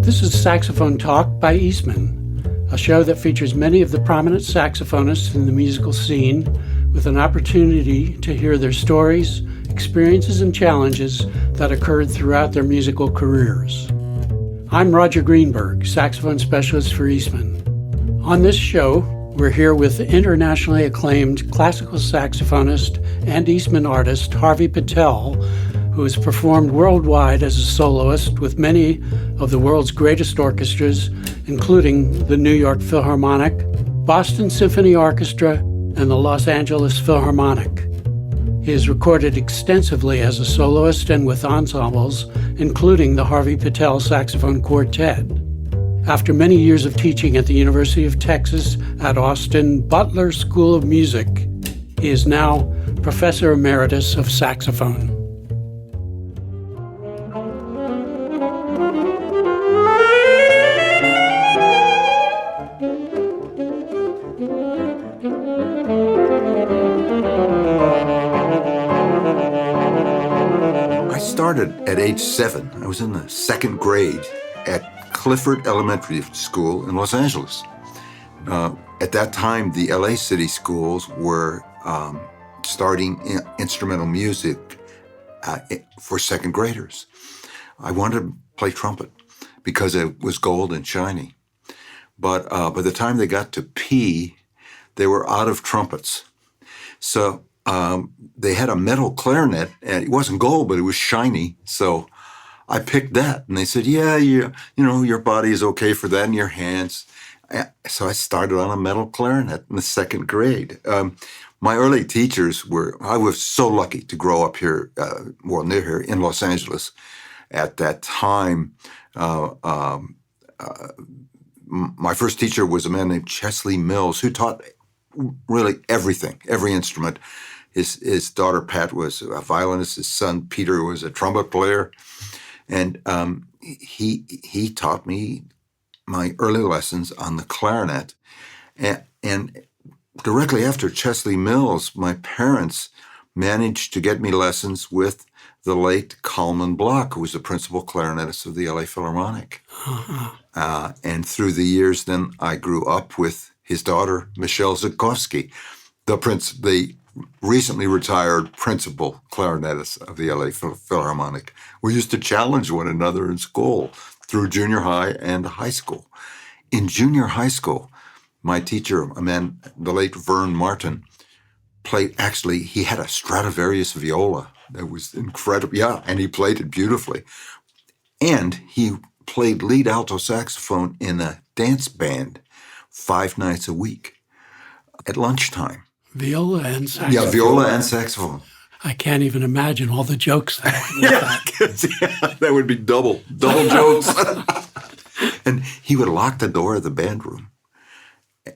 This is Saxophone Talk by Eastman, a show that features many of the prominent saxophonists in the musical scene with an opportunity to hear their stories, experiences, and challenges that occurred throughout their musical careers. I'm Roger Greenberg, saxophone specialist for Eastman. On this show, we're here with internationally acclaimed classical saxophonist and Eastman artist Harvey Pittel, who has performed worldwide as a soloist with many of the world's greatest orchestras, including the New York Philharmonic, Boston Symphony Orchestra, and the Los Angeles Philharmonic. He has recorded extensively as a soloist and with ensembles, including the Harvey Pittel Saxophone Quartet. After many years of teaching at the University of Texas at Austin Butler School of Music, he is now Professor Emeritus of Saxophone. I started at age 7. I was in the second grade at Clifford Elementary School in Los Angeles. At that time, the LA City schools were starting instrumental music for second graders. I wanted to play trumpet because it was gold and shiny. But by the time they got to P, they were out of trumpets. So they had a metal clarinet, and it wasn't gold, but it was shiny. So I picked that, and they said, "Yeah, you know, your body is okay for that, and your hands." So I started on a metal clarinet in the second grade. My early teachers I was so lucky to grow up here, near here in Los Angeles. At that time, my first teacher was a man named Chesley Mills, who taught really everything, every instrument. His daughter, Pat, was a violinist. His son, Peter, was a trumpet player. And he taught me my early lessons on the clarinet. And directly after Chesley Mills, my parents managed to get me lessons with the late Coleman Block, who was the principal clarinetist of the LA Philharmonic. Uh-huh. And through the years, then I grew up with his daughter, Michelle Zukovsky, the recently retired principal clarinetist of the LA Philharmonic. We used to challenge one another in school through junior high and high school. In junior high school, my teacher, the late Vern Martin, he had a Stradivarius viola that was incredible. Yeah, and he played it beautifully. And he played lead alto saxophone in a dance band 5 nights a week at lunchtime. Viola and saxophone. Yeah, viola and saxophone. I can't even imagine all the jokes that went with that. That would be double jokes. And he would lock the door of the band room.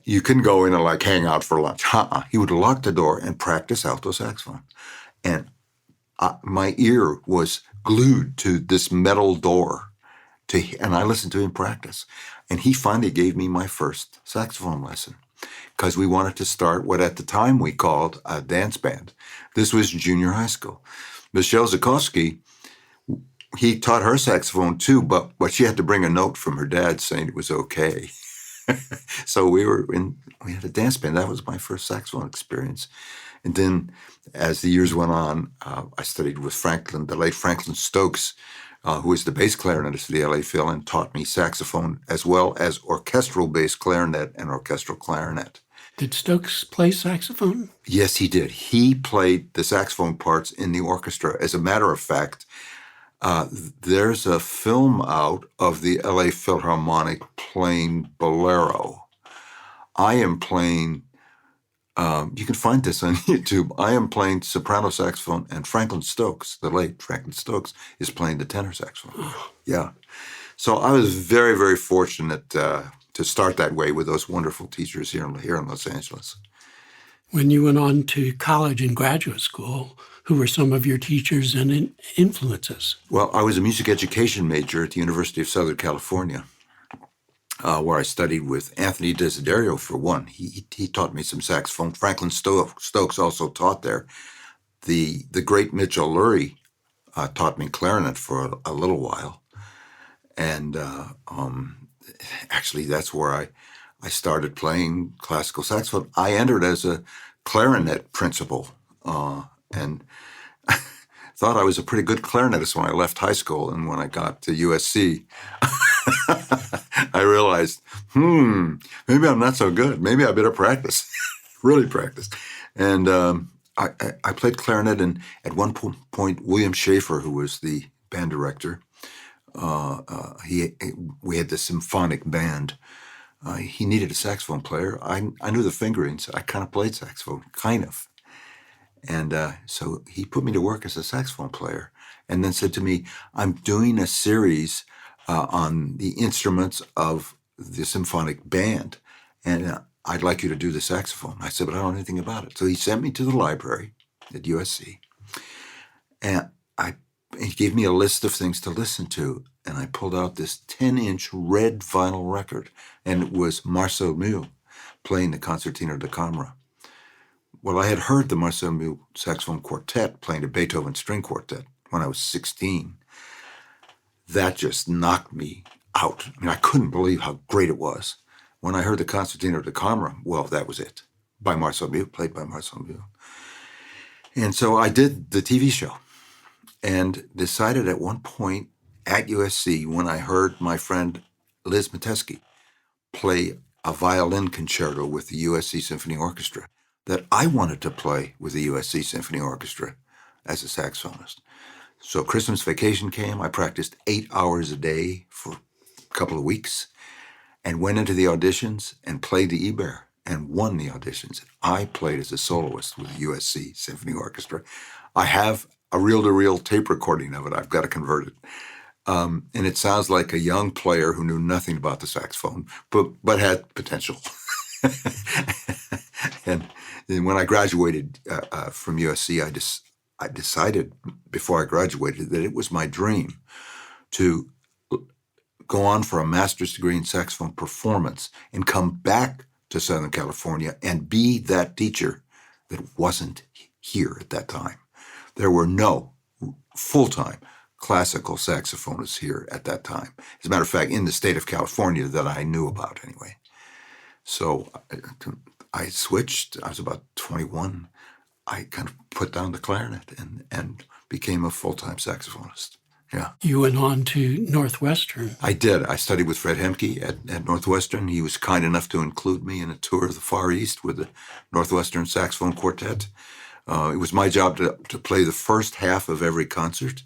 You couldn't go in and hang out for lunch. He would lock the door and practice alto saxophone. And my ear was glued to this metal door, and I listened to him practice. And he finally gave me my first saxophone lesson, because we wanted to start what at the time we called a dance band. This was junior high school. Michelle Zukovsky, he taught her saxophone too, but she had to bring a note from her dad saying it was okay. So we had a dance band. That was my first saxophone experience. And then as the years went on, I studied with the late Franklin Stokes, who was the bass clarinetist of the LA Phil, and taught me saxophone as well as orchestral bass clarinet and orchestral clarinet. Did Stokes play saxophone? Yes, he did. He played the saxophone parts in the orchestra. As a matter of fact, there's a film out of the LA Philharmonic playing Bolero. I am playing, you can find this on YouTube, I am playing soprano saxophone, and Franklin Stokes, the late Franklin Stokes, is playing the tenor saxophone. Yeah. So I was very, very fortunate to start that way with those wonderful teachers here in Los Angeles. When you went on to college and graduate school, who were some of your teachers and influences? Well, I was a music education major at the University of Southern California, where I studied with Anthony Desiderio for one. He taught me some saxophone. Franklin Stokes also taught there. The great Mitchell Lurie taught me clarinet for a little while. And actually, that's where I started playing classical saxophone. I entered as a clarinet principal and thought I was a pretty good clarinetist when I left high school. And when I got to USC, I realized, maybe I'm not so good. Maybe I better practice, really practice. And I played clarinet, and at one point, William Schaefer, who was the band director, we had the symphonic band. He needed a saxophone player. I knew the fingerings. I kind of played saxophone, kind of. And so he put me to work as a saxophone player, and then said to me, I'm doing a series on the instruments of the symphonic band, and I'd like you to do the saxophone. I said, but I don't know anything about it. So he sent me to the library at USC, and he gave me a list of things to listen to, and I pulled out this 10-inch red vinyl record, and it was Marcel Mule playing the Concertina da Camera. Well, I had heard the Marcel Mule Saxophone Quartet playing the Beethoven String Quartet when I was 16. That just knocked me out. I mean, I couldn't believe how great it was. When I heard the Concertina da Camera, well, that was it. By Marcel Mule, played by Marcel Mule. And so I did the TV show and decided at one point at USC, when I heard my friend Liz Metesky play a violin concerto with the USC Symphony Orchestra, that I wanted to play with the USC Symphony Orchestra as a saxophonist. So Christmas vacation came. I practiced 8 hours a day for a couple of weeks and went into the auditions and played the E-Bear and won the auditions. I played as a soloist with the USC Symphony Orchestra. I have a reel-to-reel tape recording of it. I've got to convert it. And it sounds like a young player who knew nothing about the saxophone, but had potential. And when I graduated from USC, I decided before I graduated that it was my dream to go on for a master's degree in saxophone performance and come back to Southern California and be that teacher that wasn't here at that time. There were no full-time classical saxophonists here at that time. As a matter of fact, in the state of California that I knew about anyway. So I switched. I was about 21. I kind of put down the clarinet and became a full-time saxophonist. Yeah. You went on to Northwestern. I did. I studied with Fred Hemke at Northwestern. He was kind enough to include me in a tour of the Far East with the Northwestern Saxophone Quartet. It was my job to play the first half of every concert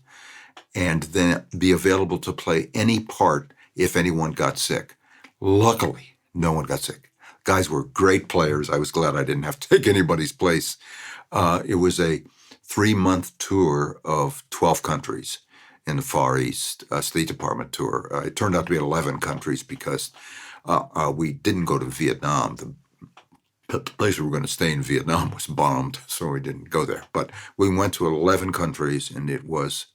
and then be available to play any part if anyone got sick. Luckily, no one got sick. Guys were great players. I was glad I didn't have to take anybody's place. It was a 3-month tour of 12 countries in the Far East, a State Department tour. It turned out to be 11 countries because we didn't go to Vietnam. The place we were going to stay in Vietnam was bombed, so we didn't go there. But we went to 11 countries, and it was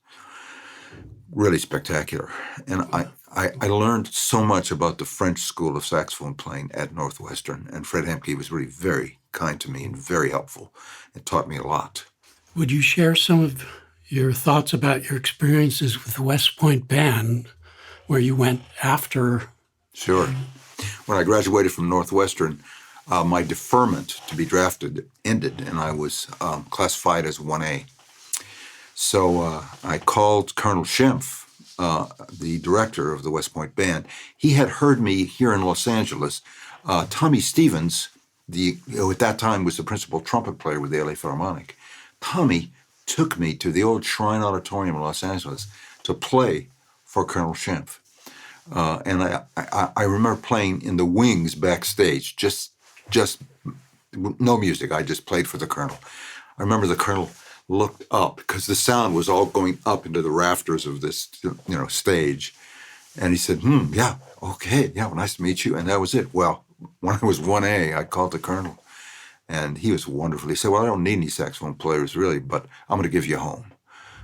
really spectacular. And I learned so much about the French School of Saxophone playing at Northwestern, and Fred Hemke was really very kind to me and very helpful. It taught me a lot. Would you share some of your thoughts about your experiences with the West Point Band, where you went after? Sure. When I graduated from Northwestern, my deferment to be drafted ended, and I was classified as 1A. So I called Colonel Schimpf, the director of the West Point Band. He had heard me here in Los Angeles. Tommy Stevens, at that time was the principal trumpet player with the LA Philharmonic. Tommy took me to the old Shrine Auditorium in Los Angeles to play for Colonel Schimpf. And I remember playing in the wings backstage, just no music. I just played for the Colonel. I remember the Colonel looked up because the sound was all going up into the rafters of this, stage. And he said, yeah, okay, yeah, well, nice to meet you. And that was it. Well, when I was 1A, I called the Colonel, and he was wonderful. He said, well, I don't need any saxophone players really, but I'm going to give you a home.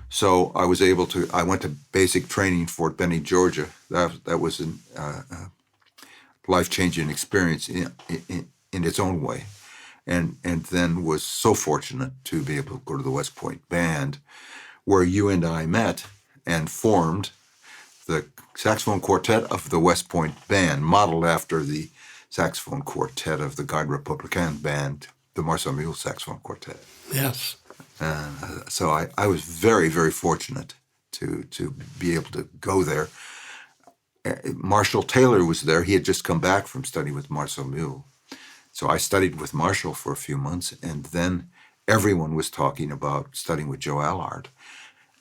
So I went to basic training in Fort Benning, Georgia. That was a life-changing experience in its own way. And then was so fortunate to be able to go to the West Point Band, where you and I met and formed the saxophone quartet of the West Point Band, modeled after the saxophone quartet of the Garde Républicaine Band, the Marcel Mule Saxophone Quartet. Yes. So I was very, very fortunate to be able to go there. Marshall Taylor was there. He had just come back from studying with Marcel Mule. So I studied with Marshall for a few months, and then everyone was talking about studying with Joe Allard.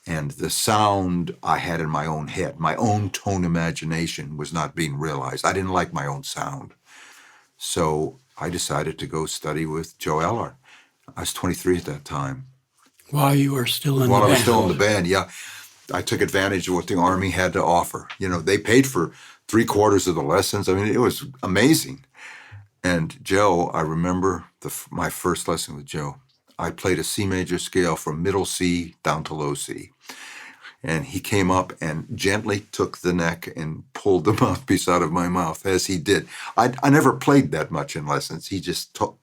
And the sound I had in my own head, my own tone imagination, was not being realized. I didn't like my own sound. So I decided to go study with Joe Allard. I was 23 at that time. While you were still in the band. While I was still in the band, yeah. I took advantage of what the Army had to offer. You know, they paid for 3/4 of the lessons. I mean, it was amazing. And Joe, I remember my first lesson with Joe. I played a C major scale from middle C down to low C. And he came up and gently took the neck and pulled the mouthpiece out of my mouth, as he did. I never played that much in lessons. He just talked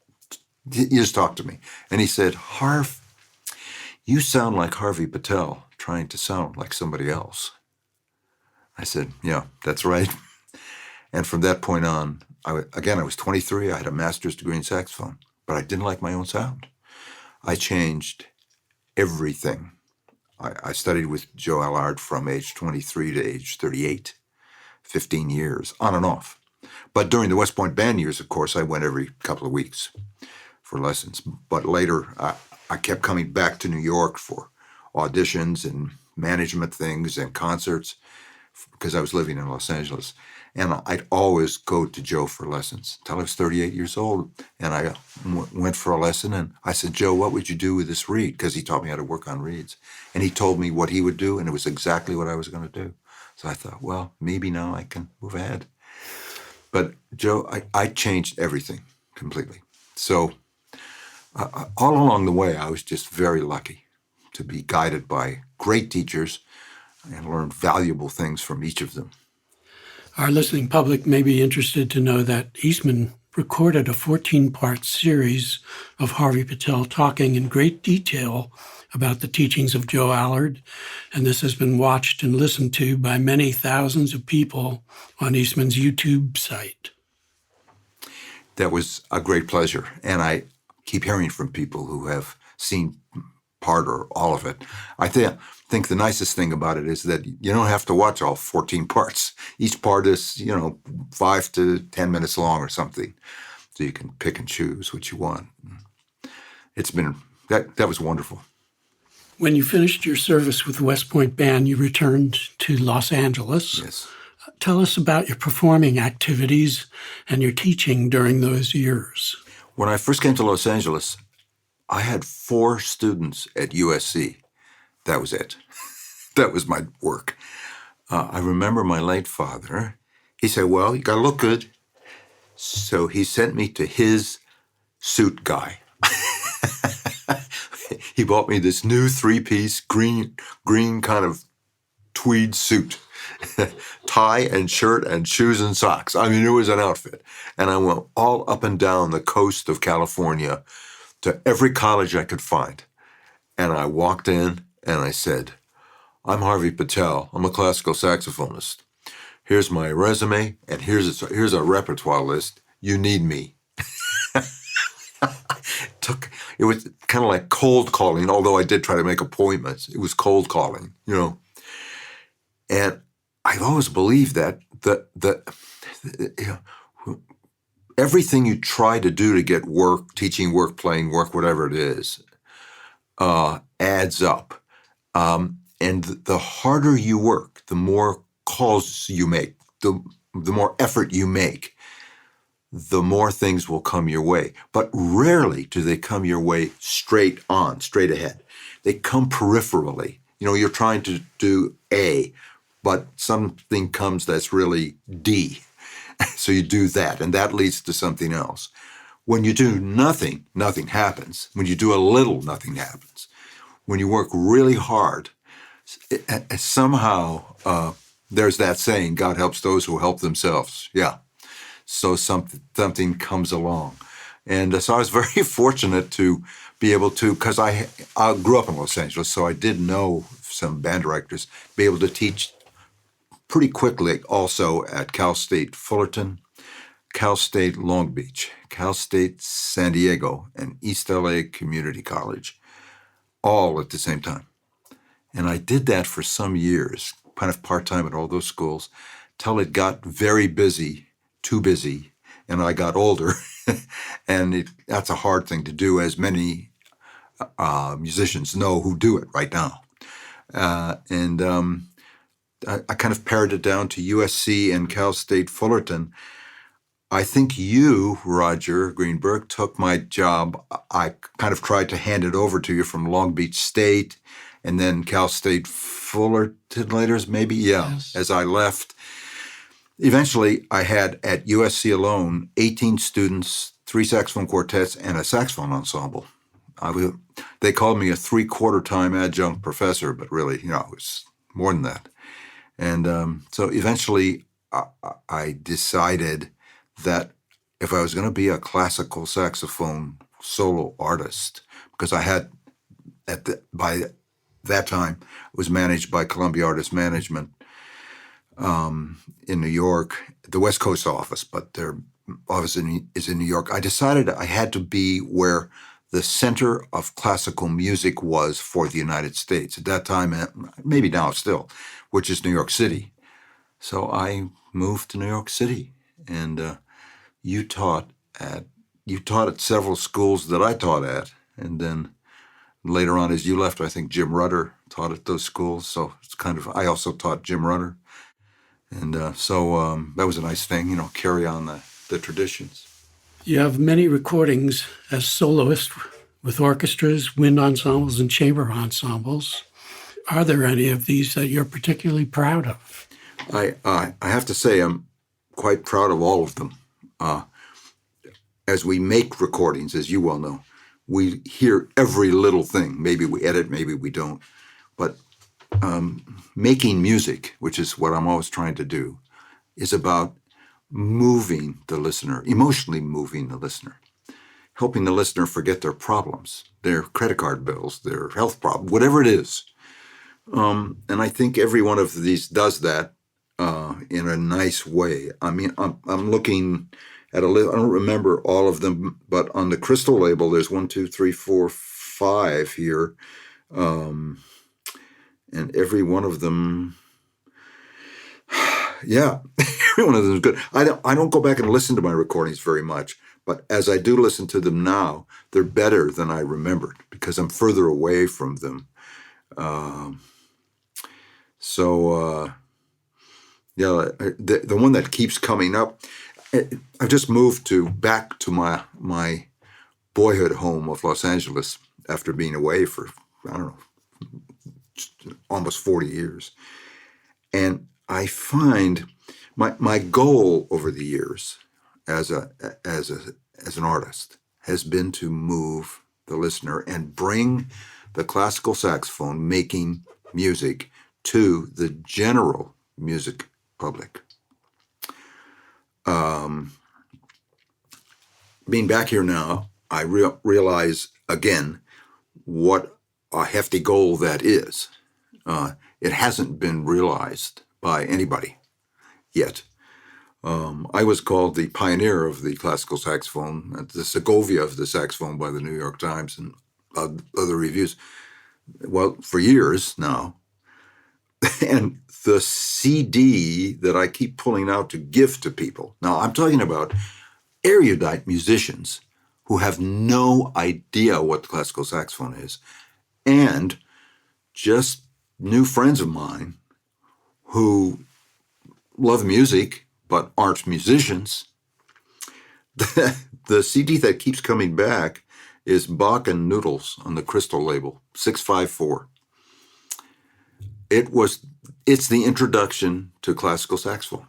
to me. And he said, "Harv, you sound like Harvey Pittel trying to sound like somebody else." I said, "Yeah, that's right." And from that point on, I was 23. I had a master's degree in saxophone, but I didn't like my own sound. I changed everything. I studied with Joe Allard from age 23 to age 38, 15 years, on and off. But during the West Point Band years, of course, I went every couple of weeks for lessons. But later, I kept coming back to New York for auditions and management things and concerts because I was living in Los Angeles. And I'd always go to Joe for lessons until I was 38 years old. And I went for a lesson, and I said, "Joe, what would you do with this reed?" Because he taught me how to work on reeds. And he told me what he would do, and it was exactly what I was going to do. So I thought, well, maybe now I can move ahead. But Joe, I changed everything completely. So all along the way, I was just very lucky to be guided by great teachers and learn valuable things from each of them. Our listening public may be interested to know that Eastman recorded a 14-part series of Harvey Pittel talking in great detail about the teachings of Joe Allard, and this has been watched and listened to by many thousands of people on Eastman's YouTube site. That was a great pleasure, and I keep hearing from people who have seen part or all of it. I think the nicest thing about it is that you don't have to watch all 14 parts. Each part is, 5 to 10 minutes long or something. So you can pick and choose what you want. It's been, that was wonderful. When you finished your service with the West Point Band, you returned to Los Angeles. Yes. Tell us about your performing activities and your teaching during those years. When I first came to Los Angeles, I had 4 students at USC. That was it. That was my work. I remember my late father. He said, "Well, you got to look good." So he sent me to his suit guy. He bought me this new 3-piece green kind of tweed suit, tie and shirt and shoes and socks. I mean, it was an outfit. And I went all up and down the coast of California to every college I could find. And I walked in and I said, "I'm Harvey Pittel. I'm a classical saxophonist. Here's my resume, and here's a repertoire list. You need me." It was kind of like cold calling, although I did try to make appointments. It was cold calling, And I've always believed that everything you try to do to get work, teaching work, playing work, whatever it is, adds up. And the harder you work, the more calls you make, the more effort you make, the more things will come your way. But rarely do they come your way straight ahead. They come peripherally. You're trying to do A, but something comes that's really D. So you do that, and that leads to something else. When you do nothing, nothing happens. When you do a little, nothing happens. When you work really hard, somehow there's that saying, God helps those who help themselves. Yeah. So something comes along. And so I was very fortunate to be able to, because I grew up in Los Angeles, so I did know some band directors, be able to teach pretty quickly also at Cal State Fullerton, Cal State Long Beach, Cal State San Diego, and East LA Community College, all at the same time. And I did that for some years, kind of part-time at all those schools, till it got very busy, too busy, and I got older. And that's a hard thing to do, as many musicians know who do it right now. I kind of pared it down to USC and Cal State Fullerton. I think you, Roger Greenberg, took my job. I kind of tried to hand it over to you from Long Beach State, and then Cal State Fullerton later, maybe, yes. As I left. Eventually, I had at USC alone 18 students, 3 saxophone quartets, and a saxophone ensemble. They called me a 3/4-time adjunct professor, but really, it was more than that. And so eventually, I decided that if I was going to be a classical saxophone solo artist, because I had by that time was managed by Columbia Artist Management in New York, the West Coast office, but their office is in New York. I decided I had to be where the center of classical music was for the United States at that time, and maybe now still, which is New York City. So I moved to New York City, and you taught at several schools that I taught at, and then later on, as you left, I think Jim Rutter taught at those schools. So it's I also taught Jim Rutter, and so that was a nice thing, carry on the traditions. You have many recordings as soloist with orchestras, wind ensembles, and chamber ensembles. Are there any of these that you're particularly proud of? I have to say I'm quite proud of all of them. As we make recordings, as you well know, we hear every little thing. Maybe we edit, maybe we don't. But making music, which is what I'm always trying to do, is about moving the listener, emotionally moving the listener, helping the listener forget their problems, their credit card bills, their health problems, whatever it is. And I think every one of these does that in a nice way. I mean, I'm looking at a list. I don't remember all of them, but on the Crystal label, there's 1, 2, 3, 4, 5 here. And every one of them, yeah, every one of them is good. I don't go back and listen to my recordings very much, but as I do listen to them now, they're better than I remembered because I'm further away from them. Yeah, the one that keeps coming up, I've just moved back to my boyhood home of Los Angeles after being away for, I don't know, almost 40 years. And I find my goal over the years as an artist has been to move the listener and bring the classical saxophone making music to the general music public. Being back here now, I realize again what a hefty goal that is. It hasn't been realized by anybody yet. I was called the pioneer of the classical saxophone, the Segovia of the saxophone by the New York Times and other reviews. Well, for years now. And the CD that I keep pulling out to give to people. Now, I'm talking about erudite musicians who have no idea what the classical saxophone is, and just new friends of mine who love music but aren't musicians. The CD that keeps coming back is Bach and Noodles on the Crystal label, 654. It's the introduction to classical saxophone,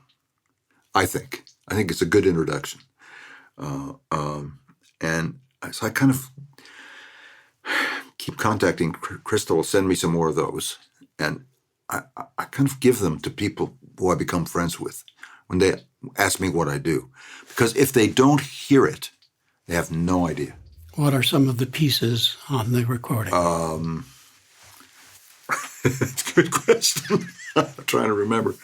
I think. I think it's a good introduction. And so I kind of keep contacting Crystal, send me some more of those. And I kind of give them to people who I become friends with when they ask me what I do. Because if they don't hear it, they have no idea. What are some of the pieces on the recording? It's a good question. I'm trying to remember.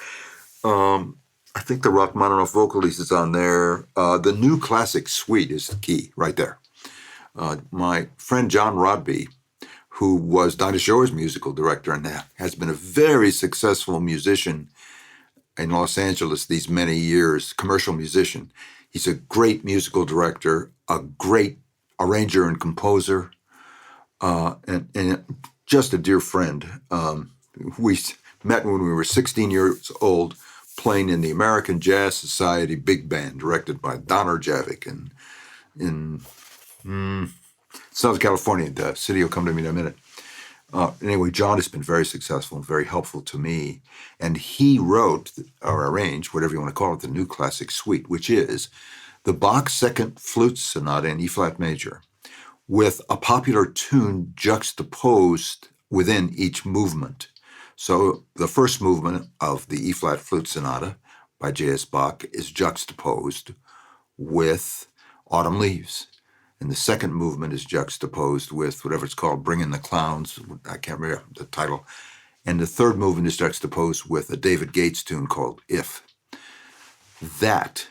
I think the Rachmaninoff Vocalese is on there. The new classic suite is the key right there. My friend John Rodby, who was Dinah Shore's musical director and has been a very successful musician in Los Angeles these many years, commercial musician. He's a great musical director, a great arranger and composer, and just a dear friend. We met when we were 16 years old, playing in the American Jazz Society Big Band, directed by Don Erjavik in Southern California. The city will come to me in a minute. Anyway, John has been very successful and very helpful to me. And he wrote or arranged, whatever you want to call it, the new classic suite, which is the Bach Second Flute Sonata in E-flat major, with a popular tune juxtaposed within each movement. So the first movement of the E-flat Flute Sonata by J.S. Bach is juxtaposed with Autumn Leaves. And the second movement is juxtaposed with whatever it's called, Bring in the Clowns. I can't remember the title. And the third movement is juxtaposed with a David Gates tune called If. That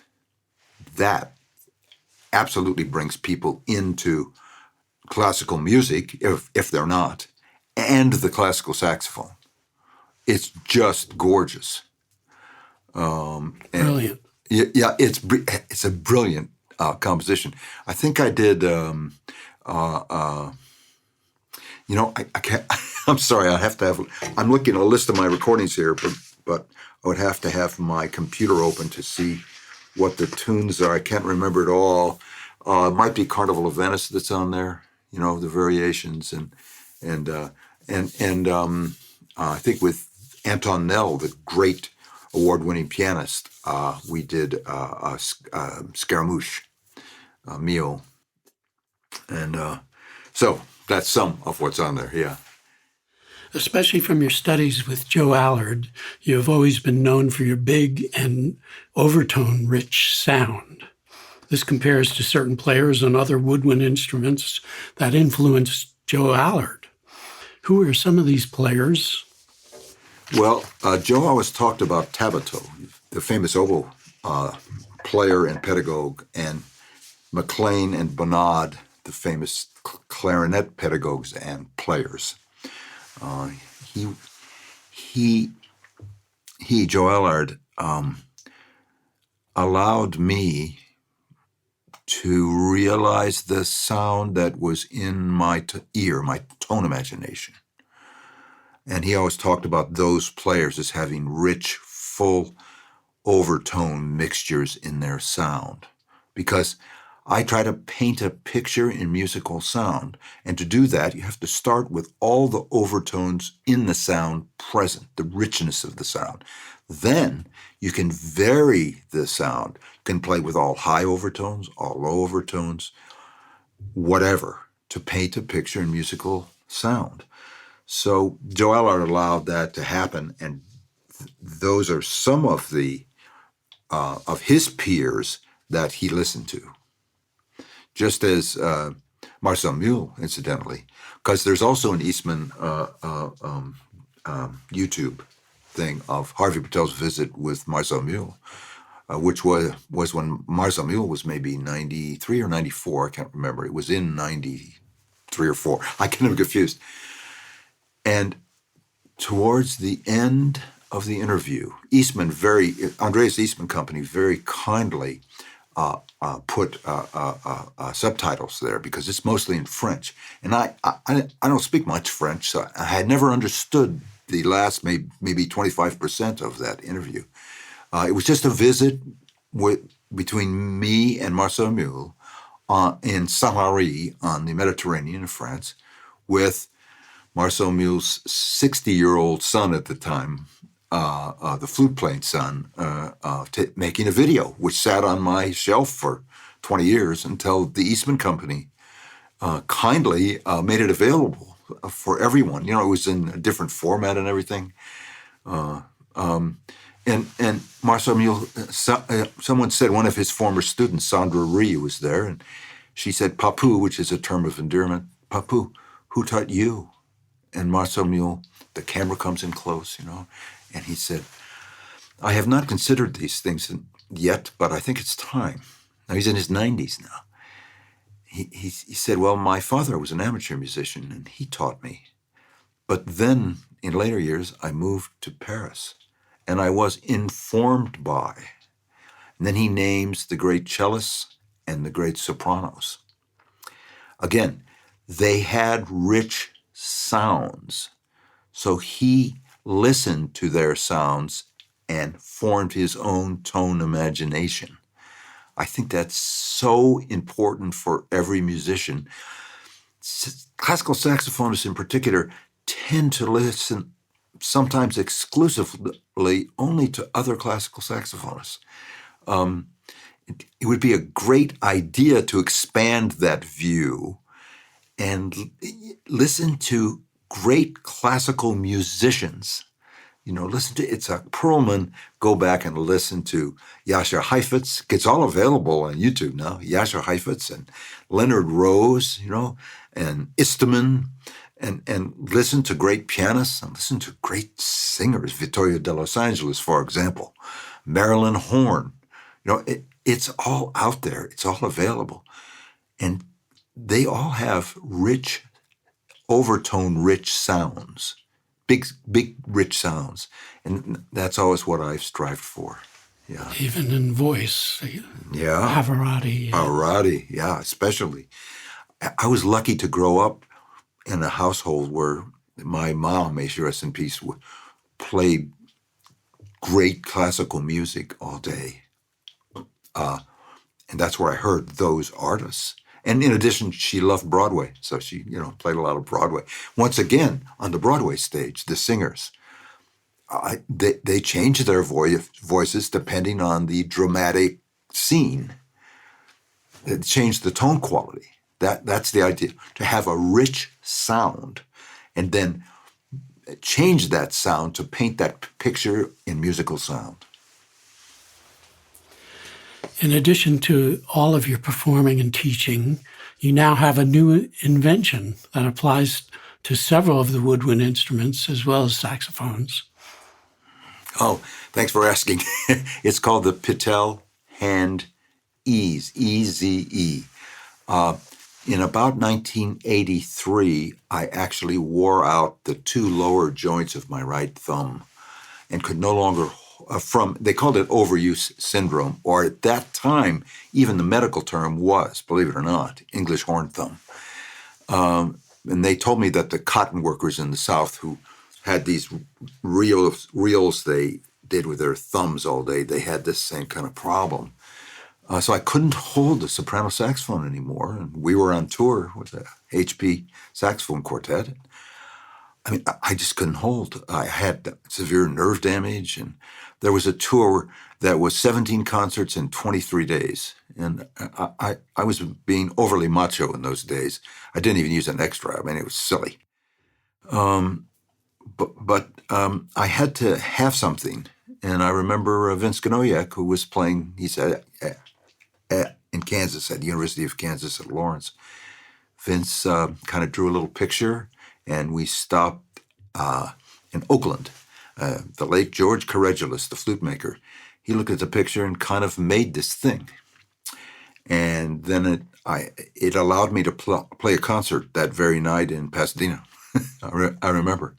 absolutely brings people into classical music, if they're not, and the classical saxophone. It's just gorgeous. Brilliant. Yeah, it's a brilliant composition. I think I did. I can't. I'm sorry. I have to have. I'm looking at a list of my recordings here, but I would have to have my computer open to see what the tunes are. I can't remember it all. It might be Carnival of Venice that's on there. You know, the variations and I think with Anton Nell, the great award-winning pianist, we did Scaramouche, Mio. And so that's some of what's on there, yeah. Especially from your studies with Joe Allard, you have always been known for your big and overtone-rich sound. This compares to certain players on other woodwind instruments that influenced Joe Allard. Who are some of these players? Well, Joe always talked about Tabito, the famous oboe player and pedagogue, and McLean and Bonnard, the famous clarinet pedagogues and players. Joe Allard, allowed me to realize the sound that was in my ear, my tone imagination. And he always talked about those players as having rich, full overtone mixtures in their sound. Because I try to paint a picture in musical sound. And to do that, you have to start with all the overtones in the sound present, the richness of the sound. Then you can vary the sound. You can play with all high overtones, all low overtones, whatever, to paint a picture in musical sound. So Joe Allard allowed that to happen, and those are some of the of his peers that he listened to. Just as Marcel Muhl, incidentally, because there's also an Eastman YouTube thing of Harvey Pittel's visit with Marcel Muhl, which was when Marcel Muhl was maybe 93 or 94. I can't remember. It was in 93 or 4. I get them confused. And towards the end of the interview, Andreas Eastman Company very kindly put subtitles there because it's mostly in French. And I don't speak much French, so I had never understood the last maybe 25% of that interview. It was just a visit between me and Marcel Muhl in Saint-Lary on the Mediterranean in France with Marcel Muhl's 60-year-old son at the time, the flute-playing son, making a video, which sat on my shelf for 20 years until the Eastman Company kindly made it available for everyone. You know, it was in a different format and everything. And Marcel Muhl, someone said one of his former students, Sandra Ree, was there, and she said, "Papu," which is a term of endearment. "Papu, who taught you?" And Marcel Muhl, the camera comes in close, you know, and he said, I have not considered these things yet, but I think it's time. Now, he's in his 90s now. He said, well, my father was an amateur musician, and he taught me. But then, in later years, I moved to Paris, and I was informed by. And then he names the great cellists and the great sopranos. Again, they had rich sounds, so he listened to their sounds and formed his own tone imagination. I think that's so important for every musician. Classical saxophonists in particular tend to listen sometimes exclusively only to other classical saxophonists. It would be a great idea to expand that view and listen to great classical musicians. Listen to Itzhak Perlman, go back and listen to Yasser Heifetz. It's all available on YouTube now. Yasser Heifetz and Leonard Rose, and Eastman, and listen to great pianists and listen to great singers. Vittorio de Los Angeles, for example. Marilyn Horne. It's all out there. It's all available. And they all have rich, overtone-rich sounds. Big, rich sounds. And that's always what I've strived for. Yeah. Even in voice. Yeah. Pavarotti. Pavarotti, yeah, especially. I was lucky to grow up in a household where my mom, may she rest in peace, played great classical music all day. And that's where I heard those artists. And in addition, she loved Broadway, so she, played a lot of Broadway. Once again, on the Broadway stage, the singers, they change their voices depending on the dramatic scene. They change the tone quality. That's the idea, to have a rich sound, and then change that sound to paint that picture in musical sound. In addition to all of your performing and teaching, you now have a new invention that applies to several of the woodwind instruments as well as saxophones. Oh, thanks for asking. It's called the Patel Hand-Ease, E-Z-E. In about 1983, I actually wore out the two lower joints of my right thumb and could no longer they called it overuse syndrome, or at that time, even the medical term was, believe it or not, English horn thumb. And they told me that the cotton workers in the South who had these reels they did with their thumbs all day, they had this same kind of problem. So I couldn't hold the soprano saxophone anymore, and we were on tour with the HP Saxophone Quartet. I mean, I just couldn't hold. I had severe nerve damage, and there was a tour that was 17 concerts in 23 days. And I was being overly macho in those days. I didn't even use an extra. I mean, it was silly. But I had to have something. And I remember Vince Ganoyak, who was playing, he said, in Kansas, at the University of Kansas at Lawrence. Vince kind of drew a little picture, and we stopped in Oakland. The late George Corregulus, the flute maker, he looked at the picture and kind of made this thing. And then it allowed me to play a concert that very night in Pasadena. I remember,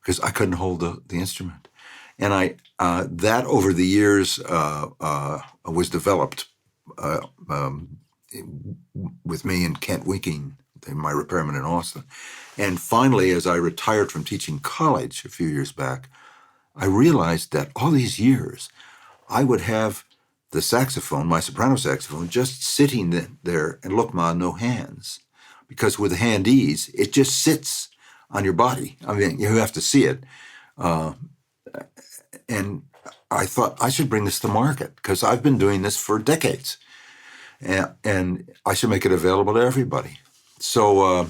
because I couldn't hold the instrument. And that over the years was developed with me and Kent Winking, my repairman in Austin. And finally, as I retired from teaching college a few years back, I realized that all these years, I would have the saxophone, my soprano saxophone, just sitting there and look, ma, no hands. Because with the Hand-Ease, it just sits on your body. I mean, you have to see it. And I thought I should bring this to market because I've been doing this for decades. And I should make it available to everybody. So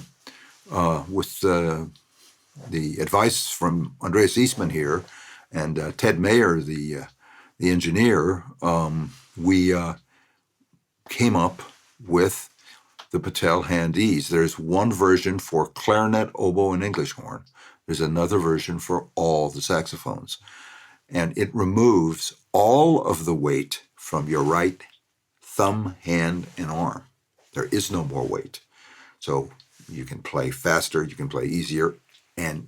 with the advice from Andreas Eastman here and Ted Mayer, the engineer, we came up with the Patel Hand-Ease. There's one version for clarinet, oboe, and English horn. There's another version for all the saxophones. and it removes all of the weight from your right thumb, hand, and arm. There is no more weight. So you can play faster, you can play easier, and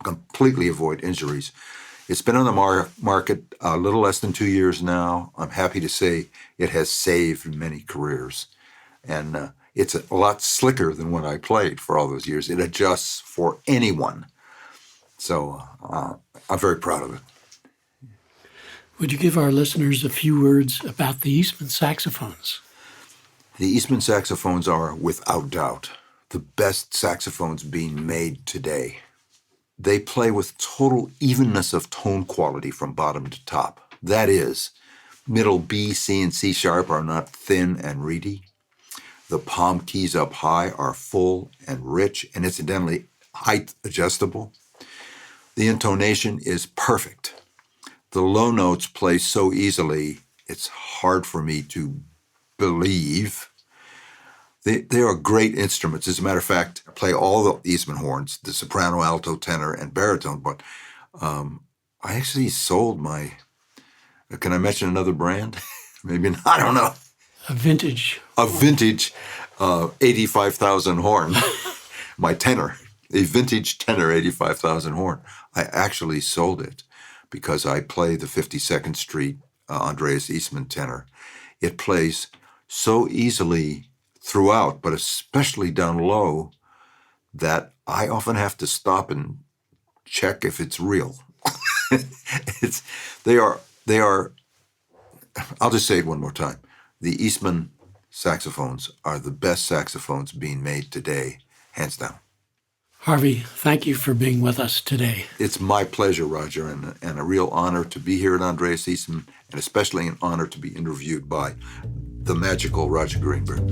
completely avoid injuries. It's been on the market a little less than 2 years now. I'm happy to say it has saved many careers. And it's a lot slicker than when I played for all those years. It adjusts for anyone. So I'm very proud of it. Would you give our listeners a few words about the Eastman saxophones? The Eastman saxophones are, without doubt, the best saxophones being made today. They play with total evenness of tone quality from bottom to top. That is, middle B, C, and C sharp are not thin and reedy. The palm keys up high are full and rich, and incidentally, height adjustable. The intonation is perfect. The low notes play so easily, it's hard for me to believe. They are great instruments. As a matter of fact, I play all the Eastman horns, the soprano, alto, tenor, and baritone, but I actually sold can I mention another brand? Maybe not, I don't know. A vintage 85,000 horn, my tenor, a vintage tenor 85,000 horn. I actually sold it because I play the 52nd Street Andreas Eastman tenor. It plays so easily throughout, but especially down low, that I often have to stop and check if it's real. They are, I'll just say it one more time. The Eastman saxophones are the best saxophones being made today, hands down. Harvey, thank you for being with us today. It's my pleasure, Roger, and a real honor to be here at Andreas Eastman, and especially an honor to be interviewed by the magical Roger Greenberg.